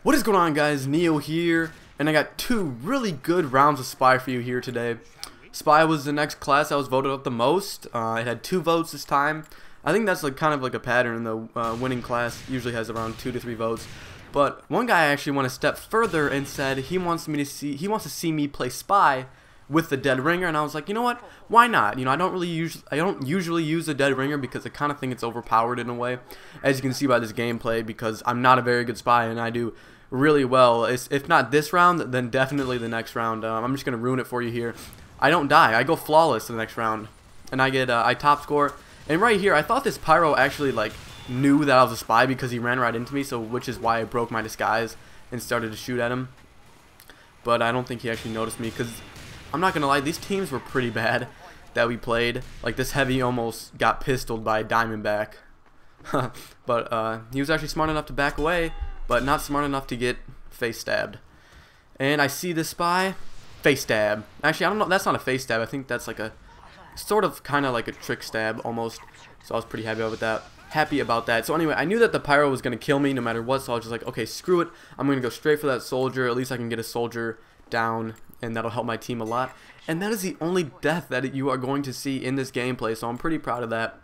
What is going on, guys? Neo here, and I got two really good rounds of Spy for you here today. Spy was the next class I was voted up the most. It had 2 votes this time. I think that's kind of like a pattern. The winning class usually has around 2 to 3 votes. But one guy actually went a step further and said he wants to see me play Spy with the Dead Ringer, and I was like, you know what? Why not? You know, I don't usually use the Dead Ringer because I kind of think it's overpowered in a way, as you can see by this gameplay, because I'm not a very good Spy and I do really well. If not this round, then definitely the next round. I'm just gonna ruin it for you here. I don't die. I go flawless the next round, and I top score. And right here, I thought this Pyro actually knew that I was a Spy because he ran right into me, so which is why I broke my disguise and started to shoot at him. But I don't think he actually noticed me, because I'm not gonna lie, these teams were pretty bad that we played. Like, this Heavy almost got pistoled by Diamondback. But he was actually smart enough to back away, but not smart enough to get face stabbed. And I see this Spy, face stab. Actually, I don't know, that's not a face stab. I think that's like a sort of kind of like a trick stab almost. So I was pretty happy about that. So anyway, I knew that the Pyro was gonna kill me no matter what, so I was just like, okay, screw it. I'm gonna go straight for that soldier. At least I can get a soldier down, and that'll help my team a lot. And that is the only death that you are going to see in this gameplay, so I'm pretty proud of that.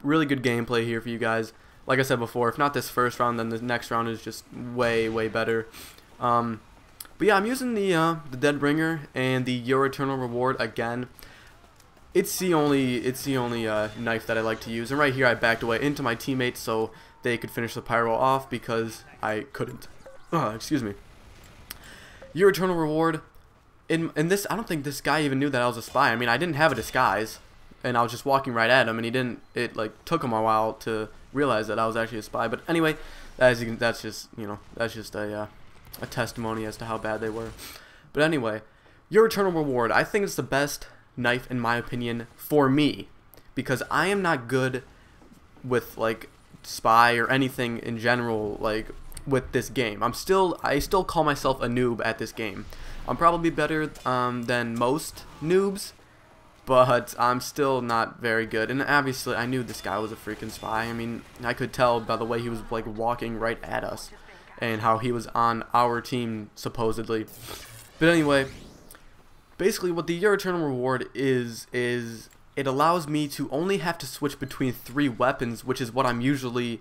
Really good gameplay here for you guys. Like I said before, if not this first round, then the next round is just way better. But yeah, I'm using the Dead Ringer and the Your Eternal Reward again. It's the only knife that I like to use. And right here, I backed away into my teammates so they could finish the Pyro off because I couldn't. Excuse me. Your Eternal Reward. In this, I don't think this guy even knew that I was a Spy. I mean, I didn't have a disguise, and I was just walking right at him, and he didn't. It took him a while to realize that I was actually a Spy. But anyway, that's just a testimony as to how bad they were. But anyway, Your Eternal Reward. I think it's the best knife in my opinion for me, because I am not good with Spy or anything in general with this game. I still call myself a noob at this game. I'm probably better than most noobs, but I'm still not very good. And obviously I knew this guy was a freaking Spy. I mean, I could tell by the way he was walking right at us and how he was on our team supposedly. But anyway, basically what the Your Eternal Reward is it allows me to only have to switch between 3 weapons, which is what I'm usually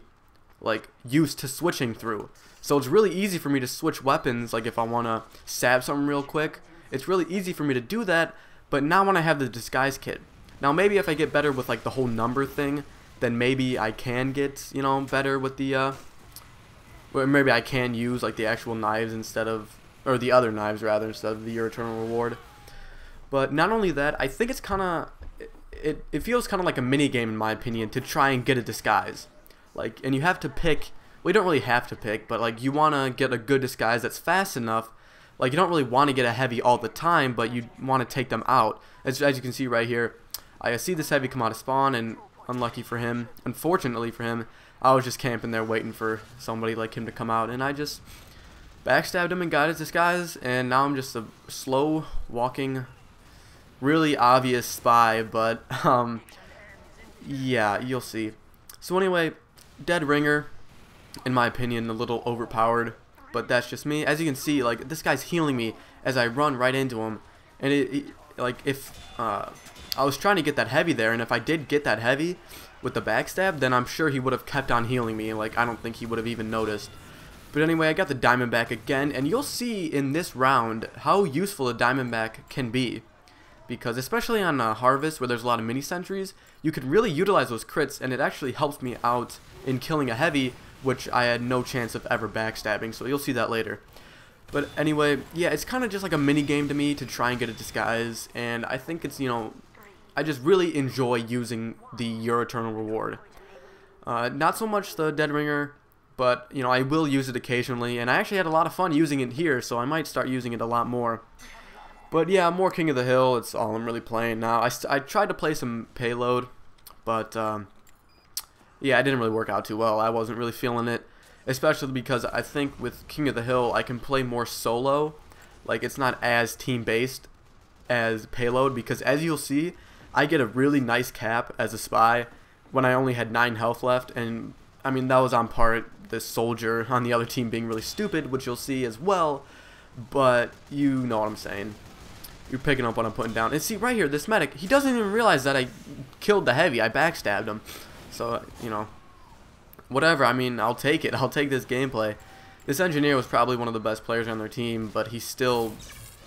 used to switching through. So it's really easy for me to switch weapons. If I want to stab something real quick, it's really easy for me to do that. But now when I have the disguise kit, now maybe if I get better with the whole number thing, then maybe I can get better with the maybe I can use the actual knives instead of, or the other knives rather, instead of the Your Eternal Reward. But not only that, I think it's kind of it feels kind of like a mini game in my opinion to try and get a disguise. And you have to pick, well, you don't really have to pick, but you want to get a good disguise that's fast enough. You don't really want to get a Heavy all the time, but you want to take them out. As you can see right here, I see this Heavy come out of spawn, and unfortunately for him, I was just camping there waiting for somebody like him to come out, and I just backstabbed him and got his disguise, and now I'm just a slow walking, really obvious Spy, but yeah, you'll see. So anyway, Dead Ringer, in my opinion, a little overpowered, but that's just me. As you can see, this guy's healing me as I run right into him, and if I was trying to get that Heavy there, and if I did get that Heavy with the backstab, then I'm sure he would have kept on healing me. I don't think he would have even noticed. But anyway, I got the Diamondback again, and you'll see in this round how useful a Diamondback can be. Because especially on Harvest, where there's a lot of mini sentries, you can really utilize those crits, and it actually helps me out in killing a Heavy, which I had no chance of ever backstabbing, so you'll see that later. But anyway, yeah, it's kind of just like a mini game to me to try and get a disguise, and I think it's, I just really enjoy using the Your Eternal Reward. Not so much the Dead Ringer, but I will use it occasionally, and I actually had a lot of fun using it here, so I might start using it a lot more. But yeah, more King of the Hill, it's all I'm really playing now. I tried to play some Payload, but yeah, it didn't really work out too well. I wasn't really feeling it, especially because I think with King of the Hill, I can play more solo. It's not as team-based as Payload, because as you'll see, I get a really nice cap as a Spy when I only had 9 health left, and I mean, that was on part this soldier on the other team being really stupid, which you'll see as well, but you know what I'm saying. You're picking up what I'm putting down. And see, right here, this medic, he doesn't even realize that I killed the heavy. I backstabbed him. So, you know, whatever. I mean, I'll take it. I'll take this gameplay. This engineer was probably one of the best players on their team, but he still,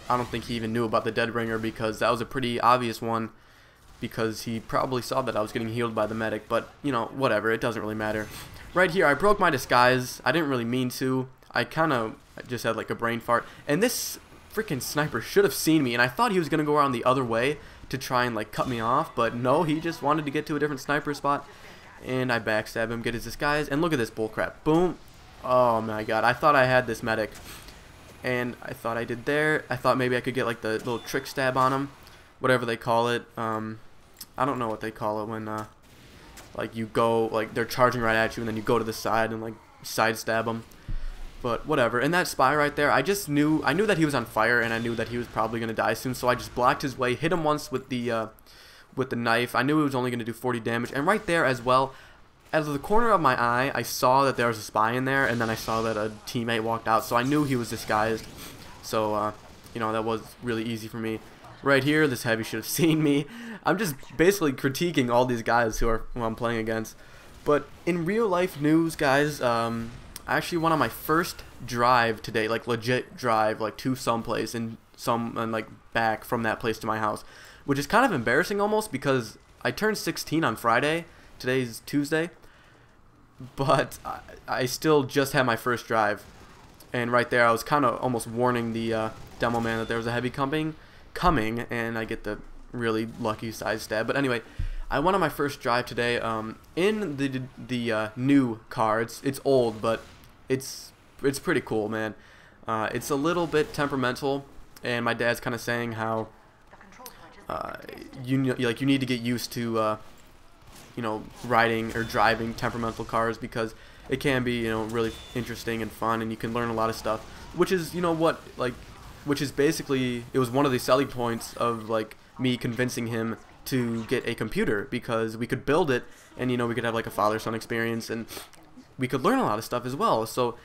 I don't think he even knew about the dead ringer, because that was a pretty obvious one, because he probably saw that I was getting healed by the medic. But, you know, whatever. It doesn't really matter. Right here, I broke my disguise. I didn't really mean to. I kind of just had like a brain fart. And this freaking sniper should have seen me, and I thought he was gonna go around the other way to try and like cut me off, but no, he just wanted to get to a different sniper spot, and I backstab him, get his disguise, and look at this bullcrap. Boom. Oh my god, I thought I had this medic, and I thought I did there. I thought maybe I could get like the little trick stab on him, whatever they call it. I don't know what they call it when like you go, like they're charging right at you and then you go to the side and like side stab them. But whatever. And that spy right there, I knew that he was on fire, and I knew that he was probably gonna die soon. So I just blocked his way, hit him once with the knife. I knew he was only gonna do 40 damage. And right there as well, out of the corner of my eye, I saw that there was a spy in there, and then I saw that a teammate walked out. So I knew he was disguised. So you know, that was really easy for me. Right here, this heavy should have seen me. I'm just basically critiquing all these guys who I'm playing against. But in real life news, guys, I actually went on my first drive today, like legit drive, like to someplace and like back from that place to my house, which is kind of embarrassing almost, because I turned 16 on Friday. Today's Tuesday, but I still just had my first drive, and right there I was kind of almost warning the demo man that there was a heavy coming, and I get the really lucky side stab. But anyway, I went on my first drive today. In the new car, it's old, but it's pretty cool, man. It's a little bit temperamental, and my dad's kind of saying how you need to get used to you know, riding or driving temperamental cars, because it can be, you know, really interesting and fun, and you can learn a lot of stuff, which is, you know what, like, which is basically, it was one of the selling points of like me convincing him to get a computer, because we could build it, and you know, we could have like a father-son experience, and we could learn a lot of stuff as well. So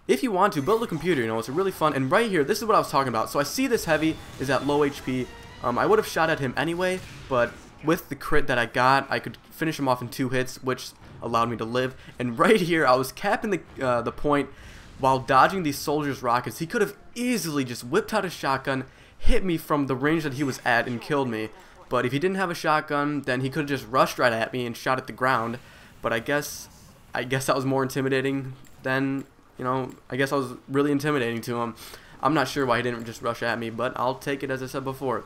if you want to build a computer, you know, it's really fun. And right here, this is what I was talking about. So I see this heavy is at low HP. I would have shot at him anyway, but with the crit that I got, I could finish him off in 2 hits, which allowed me to live. And right here, I was capping the point while dodging these soldiers' rockets. He could have easily just whipped out a shotgun, hit me from the range that he was at, and killed me. But if he didn't have a shotgun, then he could have just rushed right at me and shot at the ground. But I guess that was more intimidating than, you know, I guess I was really intimidating to him. I'm not sure why he didn't just rush at me, but I'll take it, as I said before.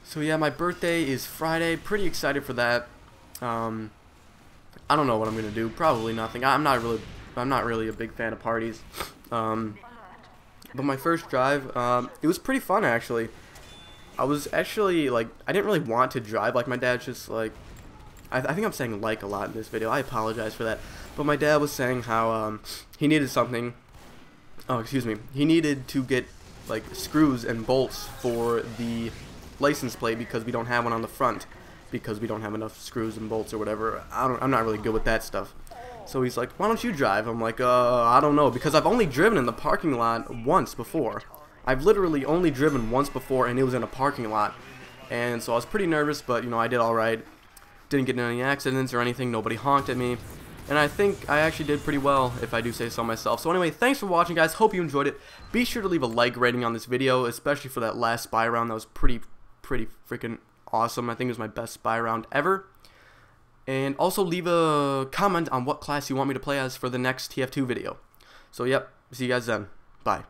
So yeah, my birthday is Friday. Pretty excited for that. I don't know what I'm gonna do. Probably nothing. I'm not really a big fan of parties. But my first drive, it was pretty fun actually. I was actually like, I didn't really want to drive. Like my dad's just like, I think I'm saying like a lot in this video. I apologize for that. But my dad was saying how he needed something. Oh, excuse me. He needed to get like screws and bolts for the license plate, because we don't have one on the front, because we don't have enough screws and bolts or whatever. I'm not really good with that stuff. So he's like, why don't you drive? I'm like, I don't know, because I've only driven in the parking lot once before. I've literally only driven once before, and it was in a parking lot. And so I was pretty nervous, but you know, I did alright. Didn't get in any accidents or anything. Nobody honked at me. And I think I actually did pretty well, if I do say so myself. So anyway, thanks for watching, guys. Hope you enjoyed it. Be sure to leave a like rating on this video, especially for that last spy round. That was pretty freaking awesome. I think it was my best spy round ever. And also leave a comment on what class you want me to play as for the next TF2 video. So yep, see you guys then. Bye.